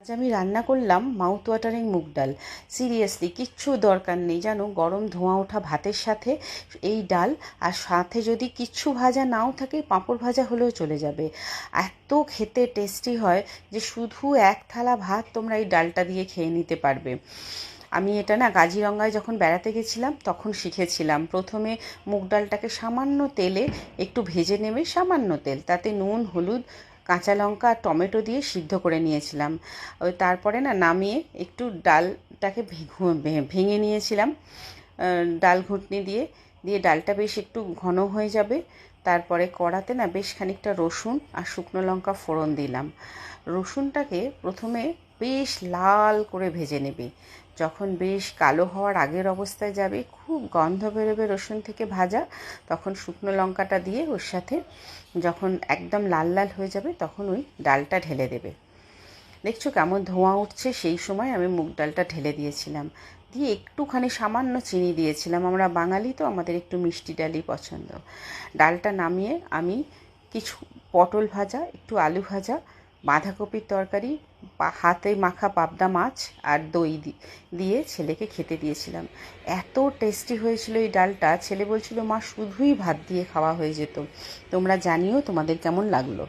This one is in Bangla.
আজ আমি রান্না করলাম মাউথ ওয়াটারিং মুগ ডাল। সিরিয়াসলি কিচ্ছু দরকার নেই জানো, গরম ধোঁয়া ওঠা ভাতের সাথে এই ডাল, আর সাথে যদি কিচ্ছু ভাজা নাও থাকে পাঁপড় ভাজা হলেও চলে যাবে। এত খেতে টেস্টি হয় যে শুধু এক থালা ভাত তোমরা এই ডালটা দিয়ে খেয়ে নিতে পারবে। আমি এটা না কাজিরঙ্গায় যখন বেড়াতে গেছিলাম তখন শিখেছিলাম। প্রথমে মুগ ডালটাকে সামান্য তেলে একটু ভেজে নেবে, সামান্য তেল, তাতে নুন, হলুদ, কাঁচা লঙ্কা আর টমেটো দিয়ে সিদ্ধ করে নিয়েছিলাম। তারপরে না নামিয়ে একটু ডালটাকে ভেঙে নিয়েছিলাম ডাল ঘুটনি দিয়ে। ডালটা বেশ একটু ঘন হয়ে যাবে, তারপরে কড়াতে না বেশ খানিকটা রসুন আর শুকনো লঙ্কা ফোড়ন দিলাম। রসুনটাকে প্রথমে বেশ লাল করে ভেজে নেবে। যখন বেশ কালো হওয়ার আগের অবস্থায় যাবে, খুব গন্ধ বেরোবে রসুন থেকে ভাজা, তখন শুকনো লঙ্কাটা দিয়ে ওর সাথে যখন একদম লাল লাল হয়ে যাবে তখন ওই ডালটা ঢেলে দেবে। দেখছো কেমন ধোঁয়া উঠছে, সেই সময় আমি মুগ ডালটা ঢেলে দিয়েছিলাম। দিয়ে একটুখানি সামান্য চিনি দিয়েছিলাম, আমরা বাঙালি তো আমাদের একটু মিষ্টি ডালই পছন্দ। ডালটা নামিয়ে আমি কিছু পটল ভাজা, একটু আলু ভাজা, বাঁধাকপির তরকারি, হাতে মাখা পাবদা মাছ আর দই দিয়ে ছেলেকে খেতে দিয়েছিলাম। এত টেস্টি হয়েছিল এই ডালটা, ছেলে বলছিল মা শুধুই ভাত দিয়ে খাওয়া হয়ে যেত। তোমরা জানিও তোমাদের কেমন লাগলো।